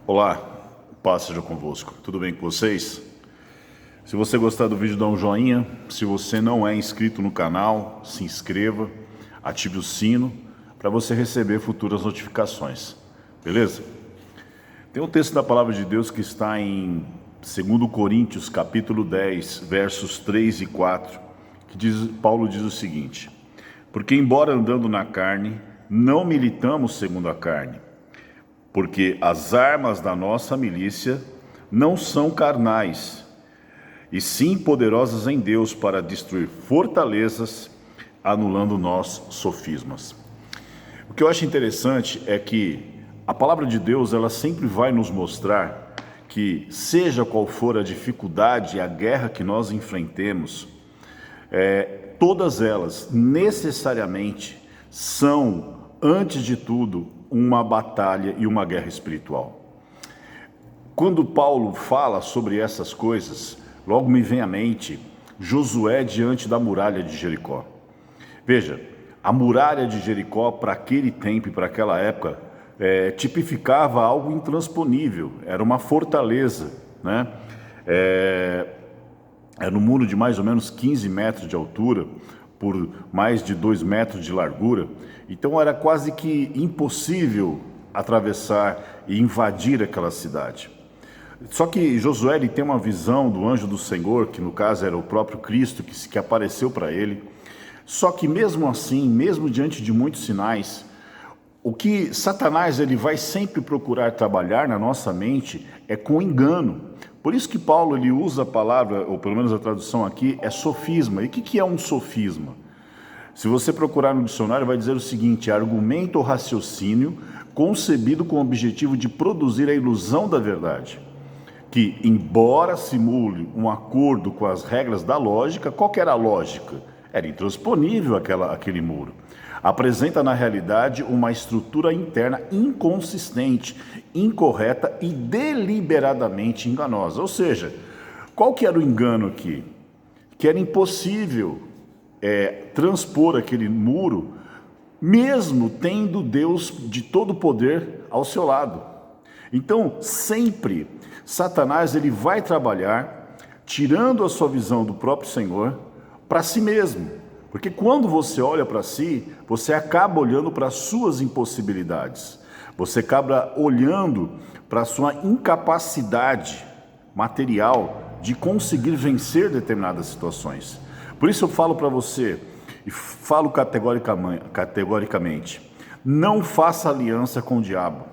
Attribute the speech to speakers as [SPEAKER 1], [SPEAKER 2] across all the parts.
[SPEAKER 1] Olá, paz seja convosco. Tudo bem com vocês? Se você gostar do vídeo, dá um joinha. Se você não é inscrito no canal, se inscreva, ative o sino para você receber futuras notificações. Beleza? Tem um texto da palavra de Deus que está em 2 Coríntios, capítulo 10, versos 3 e 4, que Paulo diz o seguinte: porque embora andando na carne, não militamos segundo a carne, porque as armas da nossa milícia não são carnais, e sim poderosas em Deus para destruir fortalezas, anulando nós sofismas. O que eu acho interessante é que a palavra de Deus, ela sempre vai nos mostrar que, seja qual for a dificuldade e a guerra que nós enfrentemos, todas elas necessariamente são, antes de tudo, uma batalha e uma guerra espiritual. Quando Paulo fala sobre essas coisas, logo me vem à mente Josué diante da muralha de Jericó. Veja, a muralha de Jericó, para aquele tempo e para aquela época, tipificava algo intransponível, era uma fortaleza, né? Era um muro de mais ou menos 15 metros de altura, por mais de 2 metros de largura. Então era quase que impossível atravessar e invadir aquela cidade. Só que Josué, ele tem uma visão do anjo do Senhor, que no caso era o próprio Cristo que apareceu para ele. Só que mesmo assim, mesmo diante de muitos sinais, o que Satanás ele vai sempre procurar trabalhar na nossa mente é com engano. Por isso que Paulo ele usa a palavra, ou pelo menos a tradução aqui, é sofisma. E o que é um sofisma? Se você procurar no dicionário, vai dizer o seguinte: argumento ou raciocínio concebido com o objetivo de produzir a ilusão da verdade, que, embora simule um acordo com as regras da lógica, qual que era a lógica? Era intransponível aquele muro. Apresenta na realidade uma estrutura interna inconsistente, incorreta e deliberadamente enganosa. Ou seja, qual que era o engano aqui? Que era impossível transpor aquele muro, mesmo tendo Deus de todo poder ao seu lado. Então, sempre Satanás ele vai trabalhar tirando a sua visão do próprio Senhor para si mesmo. Porque quando você olha para si, você acaba olhando para as suas impossibilidades. Você acaba olhando para a sua incapacidade material de conseguir vencer determinadas situações. Por isso eu falo para você, e falo categoricamente, não faça aliança com o diabo.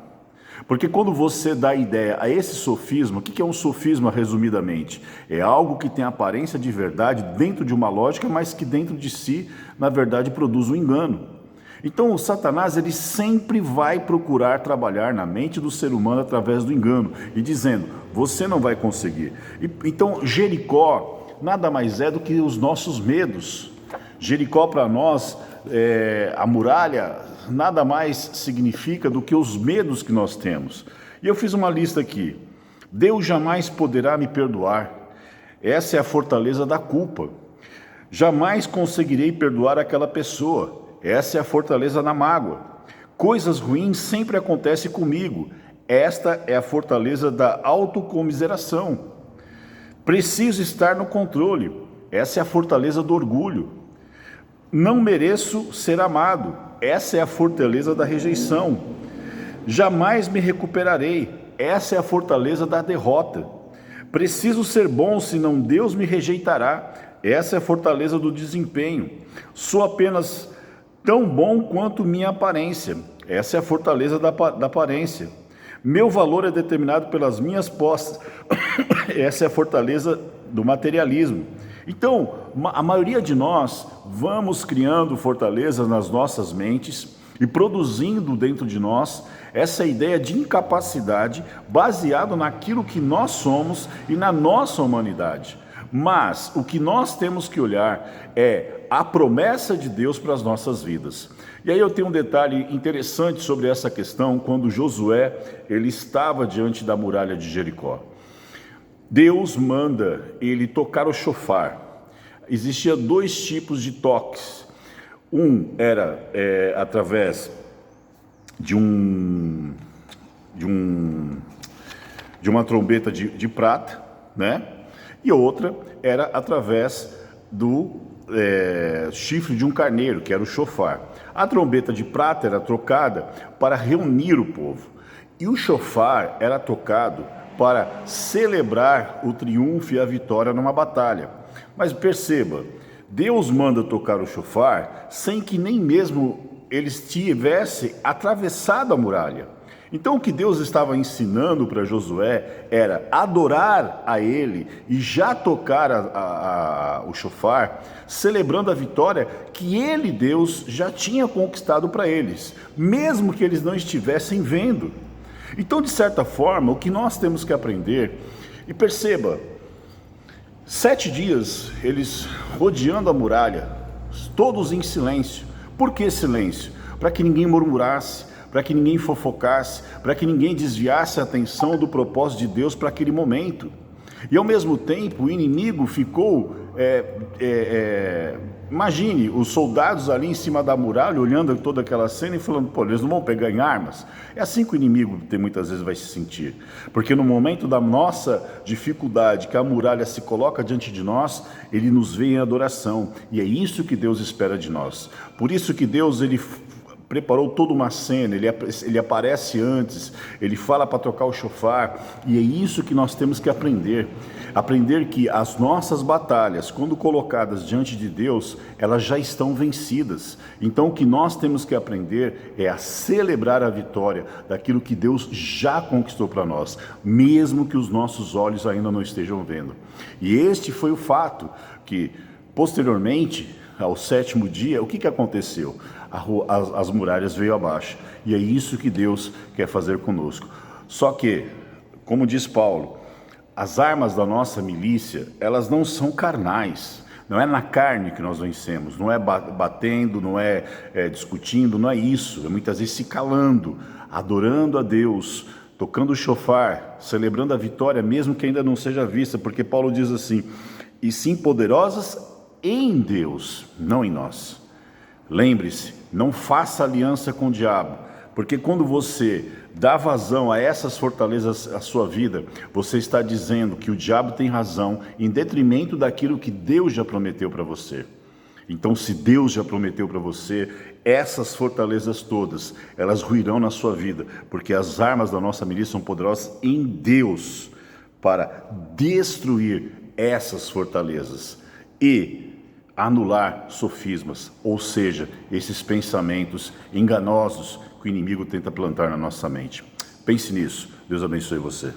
[SPEAKER 1] Porque quando você dá ideia a esse sofisma, o que é um sofisma resumidamente? É algo que tem aparência de verdade dentro de uma lógica, mas que dentro de si, na verdade, produz um engano. Então o Satanás ele sempre vai procurar trabalhar na mente do ser humano através do engano, e dizendo, você não vai conseguir. Então Jericó nada mais é do que os nossos medos. Jericó para nós, a muralha, nada mais significa do que os medos que nós temos. E eu fiz uma lista aqui. Deus jamais poderá me perdoar. Essa é a fortaleza da culpa. Jamais conseguirei perdoar aquela pessoa. Essa é a fortaleza da mágoa. Coisas ruins sempre acontecem comigo. Esta é a fortaleza da autocomiseração. Preciso estar no controle. Essa é a fortaleza do orgulho. Não mereço ser amado. Essa é a fortaleza da rejeição. Jamais me recuperarei. Essa é a fortaleza da derrota. Preciso ser bom, senão Deus me rejeitará. Essa é a fortaleza do desempenho. Sou apenas tão bom quanto minha aparência. Essa é a fortaleza da aparência. Meu valor é determinado pelas minhas posses. Essa é a fortaleza do materialismo. Então, a maioria de nós vamos criando fortalezas nas nossas mentes e produzindo dentro de nós essa ideia de incapacidade baseado naquilo que nós somos e na nossa humanidade. Mas o que nós temos que olhar é a promessa de Deus para as nossas vidas. E aí eu tenho um detalhe interessante sobre essa questão, quando Josué ele estava diante da muralha de Jericó. Deus manda ele tocar o chofar. Existia 2 tipos de toques. Um era através de um de uma trombeta de prata, né? E outra era através do chifre de um carneiro, que era o chofar. A trombeta de prata era trocada para reunir o povo, e o chofar era tocado para celebrar o triunfo e a vitória numa batalha. Mas perceba, Deus manda tocar o chofar sem que nem mesmo eles tivessem atravessado a muralha. Então o que Deus estava ensinando para Josué era adorar a Ele e já tocar o chofar, celebrando a vitória que Ele, Deus, já tinha conquistado para eles, mesmo que eles não estivessem vendo. Então, de certa forma, o que nós temos que aprender, e perceba, 7 dias eles rodeando a muralha, todos em silêncio. Por que silêncio? Para que ninguém murmurasse, para que ninguém fofocasse, para que ninguém desviasse a atenção do propósito de Deus para aquele momento. E ao mesmo tempo o inimigo ficou, imagine os soldados ali em cima da muralha, olhando toda aquela cena e falando, pô, eles não vão pegar em armas? É assim que o inimigo muitas vezes vai se sentir, porque no momento da nossa dificuldade, que a muralha se coloca diante de nós, ele nos vê em adoração, e é isso que Deus espera de nós. Por isso que Deus, ele preparou toda uma cena, ele aparece antes, ele fala para tocar o chofar, e é isso que nós temos que aprender que as nossas batalhas, quando colocadas diante de Deus, elas já estão vencidas. Então o que nós temos que aprender é a celebrar a vitória daquilo que Deus já conquistou para nós, mesmo que os nossos olhos ainda não estejam vendo. E este foi o fato que, posteriormente, ao 7º dia, o que aconteceu? As muralhas veio abaixo, e é isso que Deus quer fazer conosco. Só que, como diz Paulo, as armas da nossa milícia, elas não são carnais, não é na carne que nós vencemos, não é batendo, não é discutindo, não é isso, é muitas vezes se calando, adorando a Deus, tocando o chofar, celebrando a vitória, mesmo que ainda não seja vista, porque Paulo diz assim, e sim poderosas em Deus, não em nós. Lembre-se, não faça aliança com o diabo, porque quando você dá vazão a essas fortalezas à sua vida, você está dizendo que o diabo tem razão em detrimento daquilo que Deus já prometeu para você. Então, se Deus já prometeu para você, essas fortalezas todas, elas ruirão na sua vida, porque as armas da nossa milícia são poderosas em Deus para destruir essas fortalezas e anular sofismas, ou seja, esses pensamentos enganosos que o inimigo tenta plantar na nossa mente. Pense nisso. Deus abençoe você.